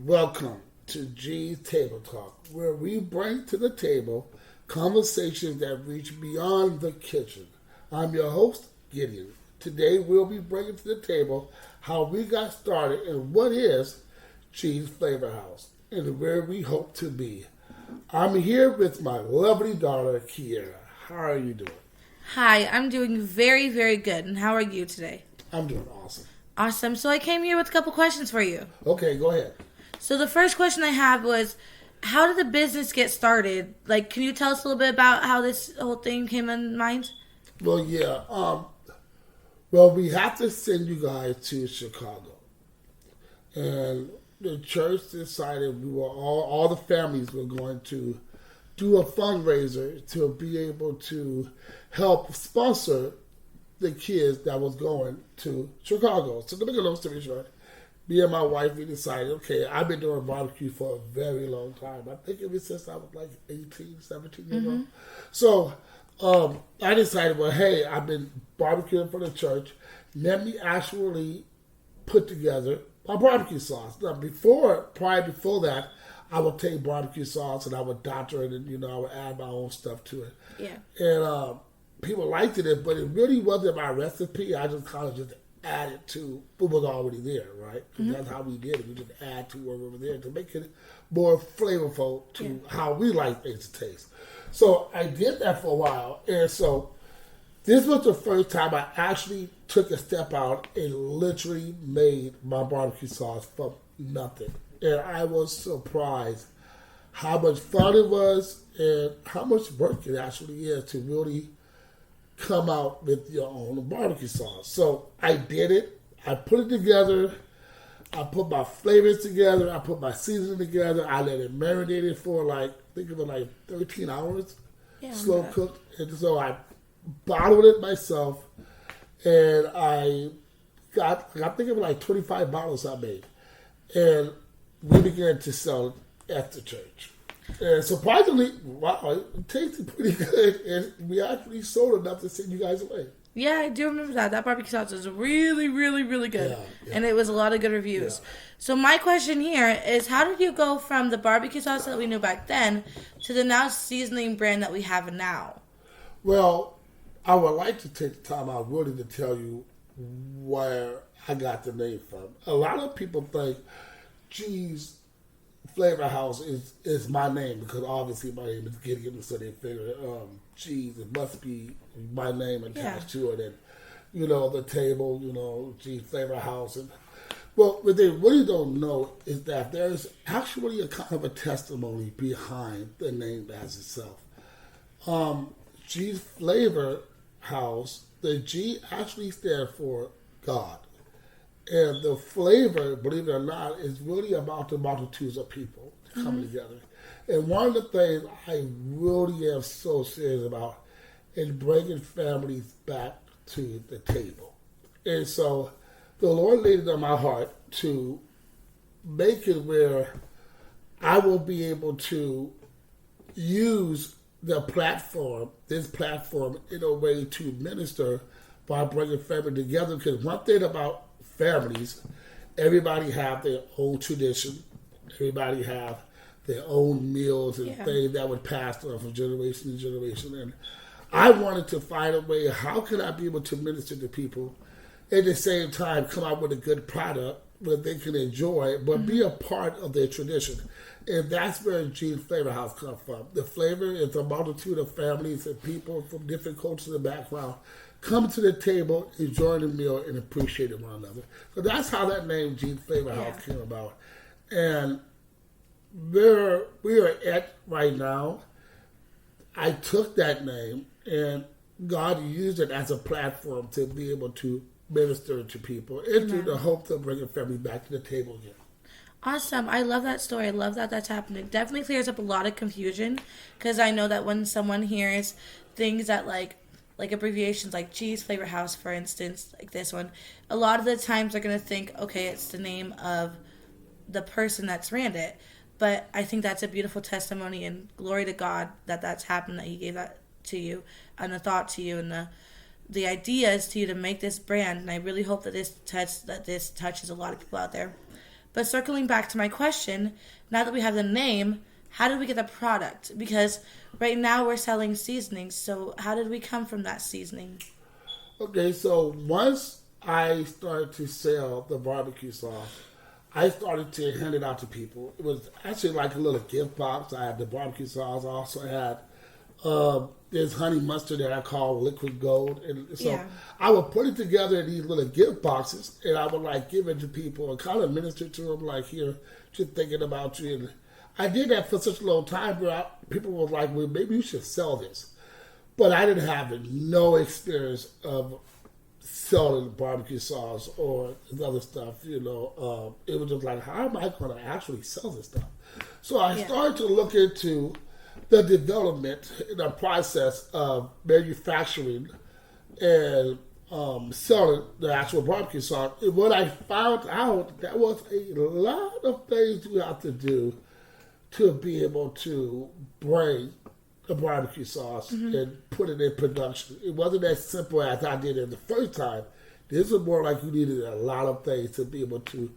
Welcome to G's Table Talk, where we bring to the table conversations that reach beyond the kitchen. I'm your host, Gideon. Today we'll be bringing to the table how we got started and what is G's Flavor House and where we hope to be. I'm here with my lovely daughter, Kiera. How are you doing? Hi, I'm doing very, very good. And how are you today? I'm doing awesome. Awesome. So I came here with a couple questions for you. Okay, go ahead. So the first question I have was, how did the business get started? Like, can you tell us a little bit about how this whole thing came in mind? Well, yeah. Well, we have to send you guys to Chicago. And the church decided we were all the families were going to do a fundraiser to be able to help sponsor the kids that was going to Chicago. So to make a long story short, me and my wife, we decided, okay, I've been doing barbecue for a very long time. I think ever since I was like 18, 17 years old. So I decided, well, hey, I've been barbecuing for the church. Let me actually put together my barbecue sauce. Now, prior before that, I would take barbecue sauce and I would doctor it and, I would add my own stuff to it. Yeah. And people liked it, but it really wasn't my recipe. I just kind of just added to what was already there, right? Because that's how we did it. We just add to what was there to make it more flavorful to how we like things to taste. So I did that for a while. And so this was the first time I actually took a step out and literally made my barbecue sauce from nothing. And I was surprised how much fun it was and how much work it actually is to really come out with your own barbecue sauce. So I did it. I put it together. I put my flavors together. I put my seasoning together. I let it marinate for I think it was like 13 hours, slow cooked. And so I bottled it myself. And I think it was like 25 bottles I made. And we began to sell it at the church. And surprisingly, wow, it tasted pretty good. And we actually sold enough to send you guys away. Yeah, I do remember that. That barbecue sauce was really, really, really good. Yeah. And it was a lot of good reviews. Yeah. So my question here is, how did you go from the barbecue sauce that we knew back then to the now seasoning brand that we have now? Well, I would like to take the time out really to tell you where I got the name from. A lot of people think, geez, Flavor House is my name because obviously my name is Gideon, so they figure, geez, it must be my name attached to it, and the table, geez, Flavor House, and well, what they really don't know is that there's actually a kind of a testimony behind the name as itself. G's Flavor House, the G actually stands for God. And the flavor, believe it or not, is really about the multitudes of people coming together. And one of the things I really am so serious about is bringing families back to the table. And so the Lord laid it on my heart to make it where I will be able to use this platform in a way to minister by bringing family together. Because one thing about families, everybody have their own tradition. Everybody have their own meals and things that would pass on from generation to generation. And I wanted to find a way, how can I be able to minister to people at the same time come out with a good product that they can enjoy, but be a part of their tradition. And that's where G's Flavor House comes from. The flavor is a multitude of families and people from different cultures and backgrounds come to the table, enjoying the meal, and appreciating one another. So that's how that name, G's Flavor House, came about. And where we are at right now, I took that name, and God used it as a platform to be able to minister to people and to the hope of bringing family back to the table again. Awesome. I love that story. I love that that's happening. It definitely clears up a lot of confusion, because I know that when someone hears things that like abbreviations like G's Flavor House, for instance, like this one, a lot of the times they're going to think, okay, it's the name of the person that's ran it. But I think that's a beautiful testimony, and glory to God that that's happened, that he gave that to you and the thought to you and the idea is to you to make this brand. And I really hope that this touches a lot of people out there. But circling back to my question, now that we have the name, how did we get the product? Because right now we're selling seasonings. So how did we come from that seasoning? Okay, so once I started to sell the barbecue sauce, I started to hand it out to people. It was actually like a little gift box. I had the barbecue sauce. I also had this honey mustard that I call liquid gold. And so Yeah. I would put it together in these little gift boxes, and I would like give it to people and kind of minister to them, like, here, just thinking about you. And I did that for such a long time where people were like, well, maybe you should sell this. But I didn't have no experience of selling barbecue sauce or other stuff, you know. It was just like, how am I going to actually sell this stuff? So I started to look into the development and the process of manufacturing and selling the actual barbecue sauce. And what I found out, there was a lot of things you have to do to be able to bring the barbecue sauce and put it in production. It wasn't as simple as I did it the first time. This was more like you needed a lot of things to be able to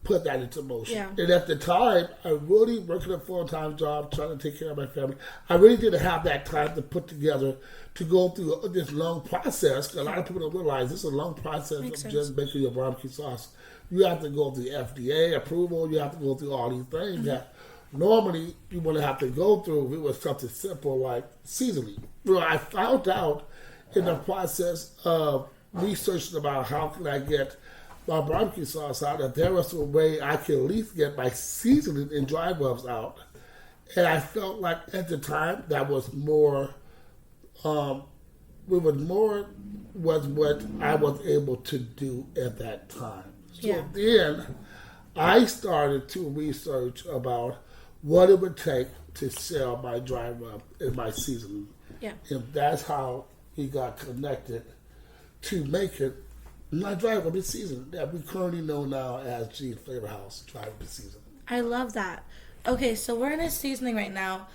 put that into motion. Yeah. And at the time, I really working a full-time job, trying to take care of my family. I really didn't have that time to put together, to go through this long process. A lot of people don't realize this is a long process of just making your barbecue sauce. You have to go through FDA approval. You have to go through all these things that normally you wouldn't have to go through if it was something simple like seasoning. Well, I found out in the process of researching about how can I get my barbecue sauce out, that there was a way I could at least get my seasoning and dry rubs out. And I felt like at the time that was more, was what I was able to do at that time. So then I started to research about what it would take to sell my dry rub and my seasoning. Yeah. And that's how we got connected to making my dry rub and seasoning that we currently know now as G Flavor House Dry Rub and Seasoning. I love that. Okay, so we're in a season right now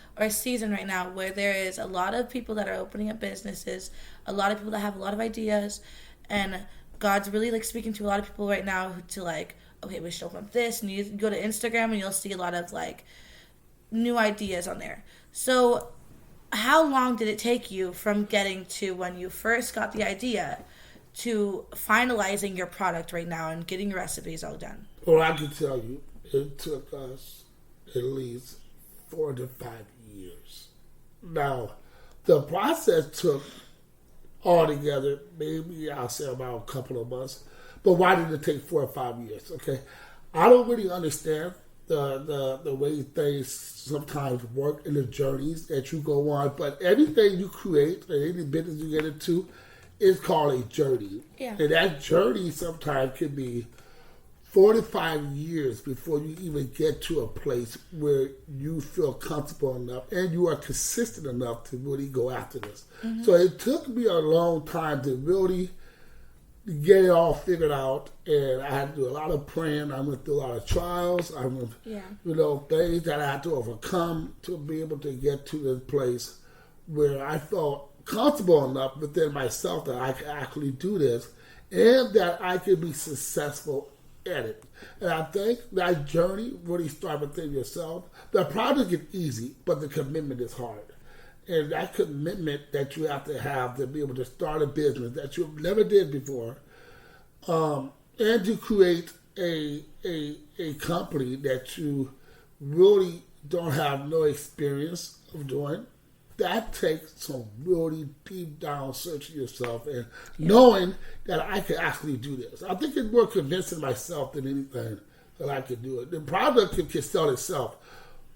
where there is a lot of people that are opening up businesses, a lot of people that have a lot of ideas, and God's really like speaking to a lot of people right now to like, okay, we should open up this, and you go to Instagram and you'll see a lot of like new ideas on there. So how long did it take you from getting to when you first got the idea to finalizing your product right now and getting your recipes all done? Well, I can tell you, it took us at least 4 to 5 years. Now, the process took altogether, maybe I'll say about a couple of months. But why did it take 4 or 5 years? Okay, I don't really understand the way things sometimes work in the journeys that you go on. But everything you create and any business you get into is called a journey. Yeah. And that journey sometimes can be 4 to 5 years before you even get to a place where you feel comfortable enough and you are consistent enough to really go after this. So it took me a long time to really get it all figured out, and I had to do a lot of praying. I went through a lot of trials. I went, things that I had to overcome to be able to get to this place where I felt comfortable enough within myself that I could actually do this and that I could be successful at it. And I think that journey really starts within yourself. The project is easy, but the commitment is hard. And that commitment that you have to be able to start a business that you never did before, and to create a company that you really don't have no experience of doing, that takes some really deep down searching yourself and knowing that I can actually do this. I think it's more convincing myself than anything that I can do it. The product can sell itself,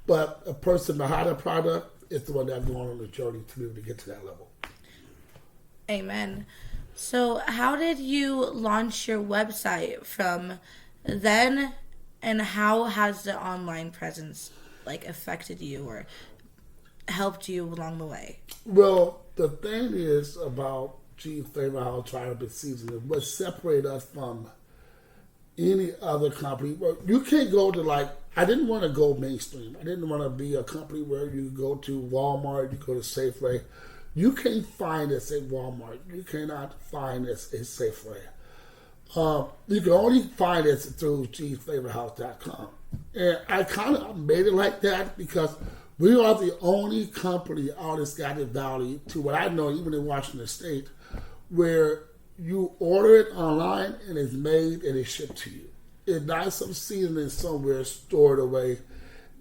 but a person behind the product is the one that's going on the journey to be able to get to that level. Amen. So how did you launch your website from then, and how has the online presence like affected you or helped you along the way? Well, the thing is about G Flavor House Dry Rub and Seasoning, what separates us from any other company. Well, you can't go to I didn't want to go mainstream. I didn't want to be a company where you go to Walmart, you go to Safeway. You can't find us at Walmart. You cannot find us at Safeway. You can only find this through cheeseflavorhouse.com. And I kind of made it like that because we are the only company out in Scottsdale Valley, to what I know, even in Washington State, where you order it online and it's made and it's shipped to you. It's not some seasoning somewhere stored away.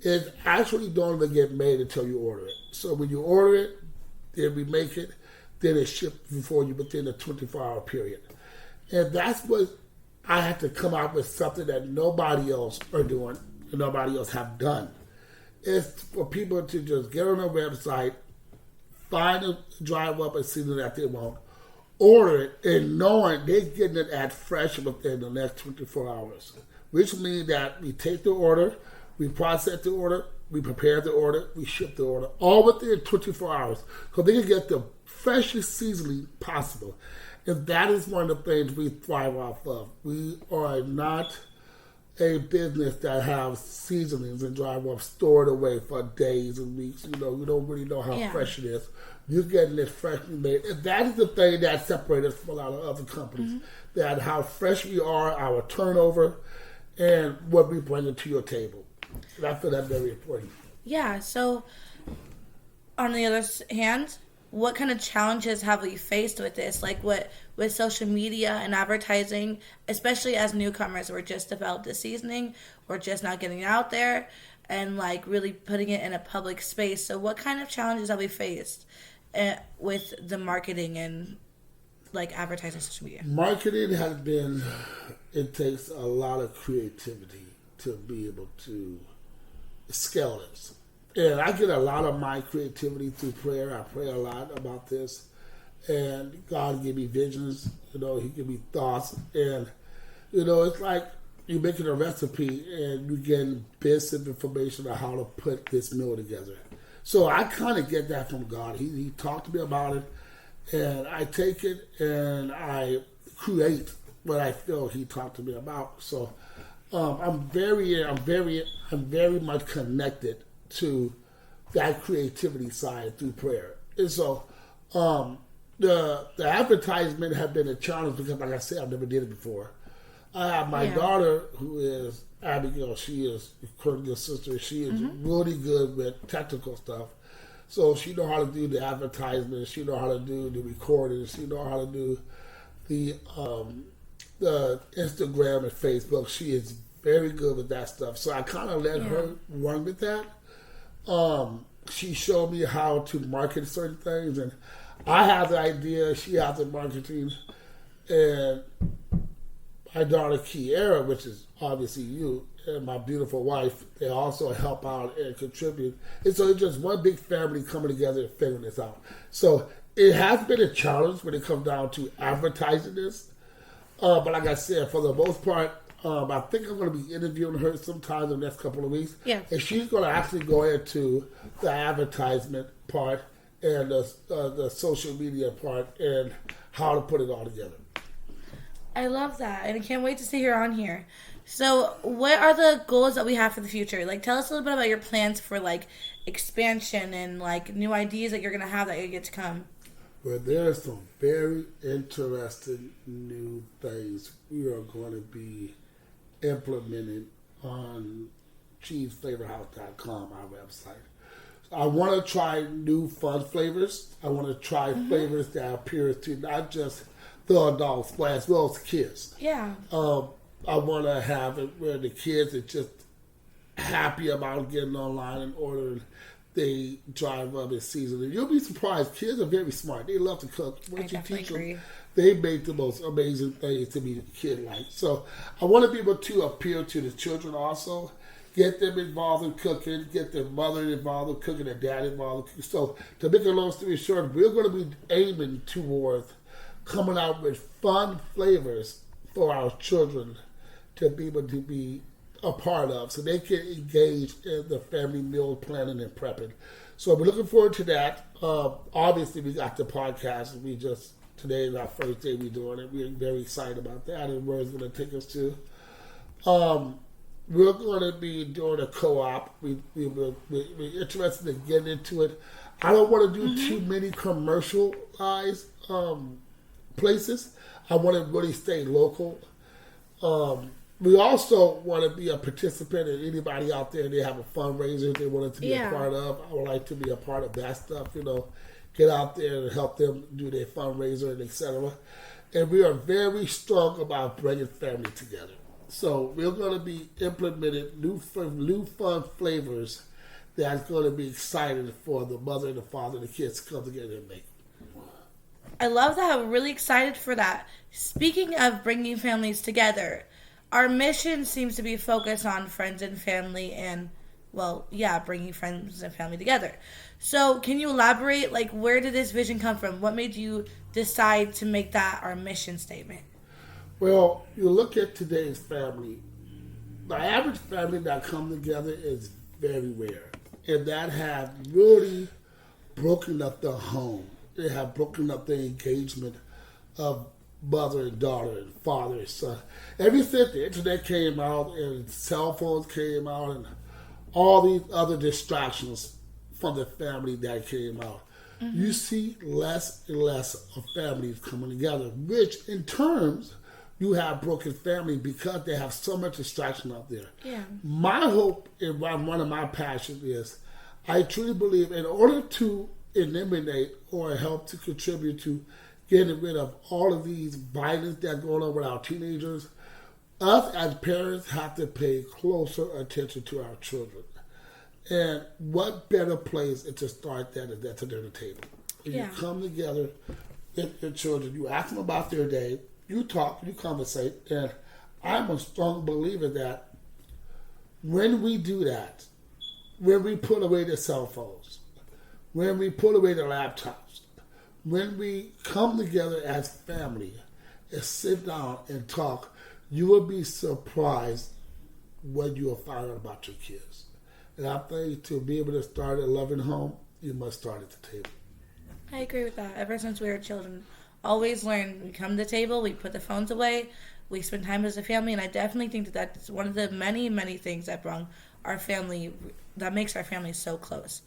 It actually don't even get made until you order it. So when you order it, then we make it, then it's shipped before you within a 24-hour period. And that's what I had to come up with, something that nobody else are doing and nobody else have done. It's for people to just get on their website, find a drive up and season that they want, order it, and knowing they're getting it at fresh within the next 24 hours. Which means that we take the order, we process the order, we prepare the order, we ship the order, all within 24 hours. So they can get the freshest seasoning possible. And that is one of the things we thrive off of. We are not a business that have seasonings and dry rub stored away for days and weeks. You know, you don't really know how fresh it is. You're getting it freshly made. And that is the thing that separates us from a lot of other companies. That how fresh we are, our turnover, and what we bring to your table. And I feel that's very important. Yeah, so on the other hand, what kind of challenges have we faced with this? Like with social media and advertising, especially as newcomers, we're just about the seasoning, we're just not getting out there and like really putting it in a public space. So what kind of challenges have we faced with the marketing and like advertising social media? Marketing has been, it takes a lot of creativity to be able to scale this. And I get a lot of my creativity through prayer. I pray a lot about this. And God give me visions. You know, He give me thoughts. And, you know, it's like you're making a recipe and you're getting bits of information on how to put this meal together. So I kind of get that from God. He talked to me about it. And I take it and I create what I feel He talked to me about. So I'm very much connected to that creativity side through prayer. And so the advertisement have been a challenge because, like I said, I've never did it before. I have my daughter, who is Abigail. She is Courtney's sister. She is really good with technical stuff. So she know how to do the advertisement. She know how to do the recording. She know how to do the Instagram and Facebook. She is very good with that stuff. So I kind of let her run with that. She showed me how to market certain things, and I have the idea, she has the marketing, and my daughter Kiera, which is obviously you, and my beautiful wife, they also help out and contribute. And so it's just one big family coming together and figuring this out. So it has been a challenge when it comes down to advertising this. But like I said, for the most part, I think I'm going to be interviewing her sometime in the next couple of weeks. Yeah. And she's going to actually go into the advertisement part and the social media part and how to put it all together. I love that, and I can't wait to see her on here. So what are the goals that we have for the future? Like, tell us a little bit about your plans for, like, expansion and, like, new ideas that you're going to have that you get to come. Well, there are some very interesting new things we are going to be implemented on cheeseflavorhouse.com, our website. I want to try new fun flavors. I want to try flavors that appeal to not just the adults, but as well as kids. Yeah. I want to have it where the kids are just happy about getting online and ordering. They drive up and season it. You'll be surprised. Kids are very smart. They love to cook. Once you teach them, they make the most amazing things to be kid-like. So I want to be able to appeal to the children also, get them involved in cooking, get their mother involved in cooking, their dad involved in cooking. So to make a long story short, we're going to be aiming towards coming out with fun flavors for our children to be able to be a part of, so they can engage in the family meal planning and prepping. So we're looking forward to that. Obviously, we got the podcast. Today is our first day we're doing it. We're very excited about that and where it's going to take us to. We're going to be doing a co-op. We're interested in getting into it. I don't want to do too many commercialized places. I want to really stay local. We also want to be a participant in anybody out there. They have a fundraiser they wanted to be a part of. I would like to be a part of that stuff. Get out there and help them do their fundraiser and etc. And we are very strong about bringing family together. So we're going to be implementing new fun flavors that's going to be exciting for the mother and the father and the kids to come together and make. I love that. I'm really excited for that. Speaking of bringing families together, our mission seems to be focused on friends and family and, bringing friends and family together. So can you elaborate, where did this vision come from? What made you decide to make that our mission statement? Well, you look at today's family, the average family that come together is very rare. And that have really broken up the home. They have broken up the engagement of mother and daughter and father and son. Ever since the internet came out and cell phones came out and all these other distractions from the family that came out, you see less and less of families coming together, which in terms you have broken family because they have so much distraction out there. Yeah. My hope and one of my passions is I truly believe in order to eliminate or help to contribute to getting rid of all of these violence that's going on with our teenagers, us as parents have to pay closer attention to our children. And what better place to start that than at the dinner table? You come together with your children, you ask them about their day, you talk, you conversate, and I'm a strong believer that when we do that, when we put away the cell phones, when we put away the laptops, when we come together as family and sit down and talk, you will be surprised what you will find out about your kids. And I think to be able to start a loving home, you must start at the table. I agree with that. Ever since we were children, always learn. We come to the table, we put the phones away, we spend time as a family, and I definitely think that that's one of the many, many things that makes our family so close.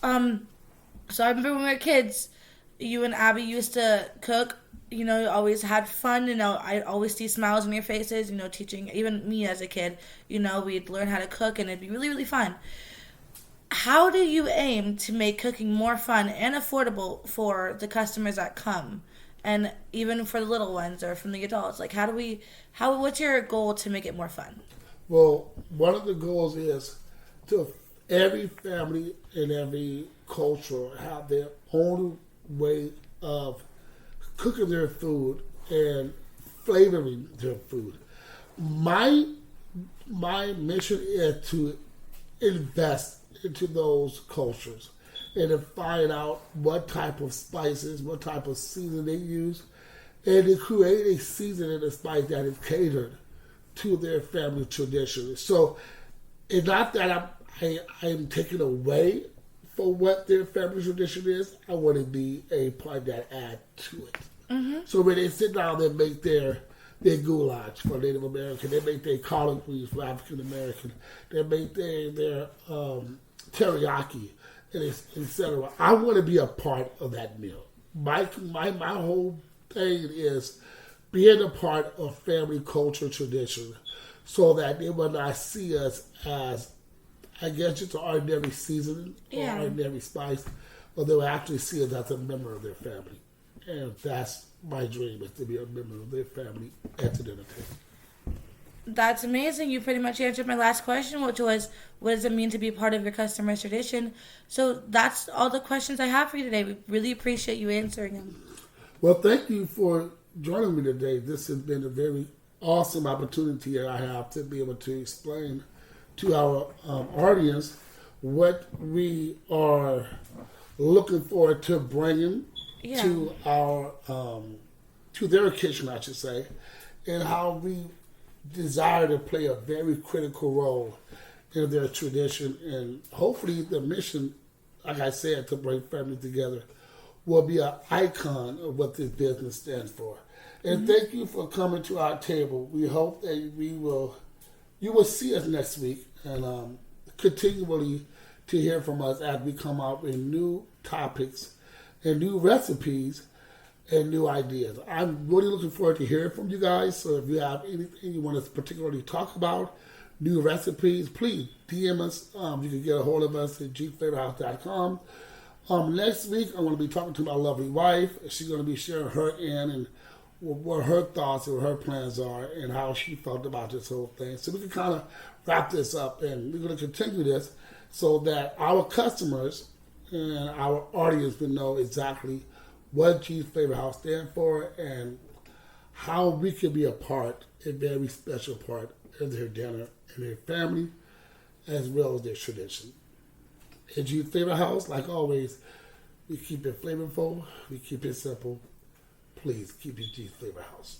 So I remember when we were kids, you and Abby used to cook. You always had fun. I always see smiles on your faces. Teaching even me as a kid. We'd learn how to cook, and it'd be really, really fun. How do you aim to make cooking more fun and affordable for the customers that come, and even for the little ones or from the adults? What's your goal to make it more fun? Well, one of the goals is to every family and every culture have their own way of cooking their food and flavoring their food. My mission is to invest into those cultures and to find out what type of spices, what type of season they use, and to create a season and a spice that is catered to their family tradition. So it's not that I'm taking away for what their family tradition is. I want to be a part that add to it. Mm-hmm. So when they sit down, they make their goulash for Native American, they make their collard greens for African American, they make their teriyaki, and etc. I want to be a part of that meal. My whole thing is being a part of family culture tradition, so that they will not see us as, I guess, just an ordinary seasoning or ordinary spice, but they will actually see us as a member of their family. And that's my dream, is to be a member of their family at the dinner table. That's amazing. You pretty much answered my last question, which was, what does it mean to be part of your customer's tradition? So that's all the questions I have for you today. We really appreciate you answering them. Well, thank you for joining me today. This has been a very awesome opportunity that I have to be able to explain to our audience what we are looking forward to bringing to our to their kitchen, I should say, and how we desire to play a very critical role in their tradition, and hopefully the mission, like I said, to bring families together, will be an icon of what this business stands for. And thank you for coming to our table. We hope that you will see us next week and continually to hear from us as we come out with new topics and new recipes and new ideas. I'm really looking forward to hearing from you guys. So if you have anything you want us to particularly talk about, new recipes, please DM us. You can get a hold of us at gflavorhouse.com. Next week, I'm going to be talking to my lovely wife. She's going to be sharing her in and what her thoughts and what her plans are and how she felt about this whole thing. So we can kind of wrap this up, and we're going to continue this so that our customers and our audience will know exactly what G's Flavor House stands for and how we can be a very special part of their dinner and their family as well as their tradition. At G's Flavor House, like always, we keep it flavorful, we keep it simple. Please keep it G's Flavor House.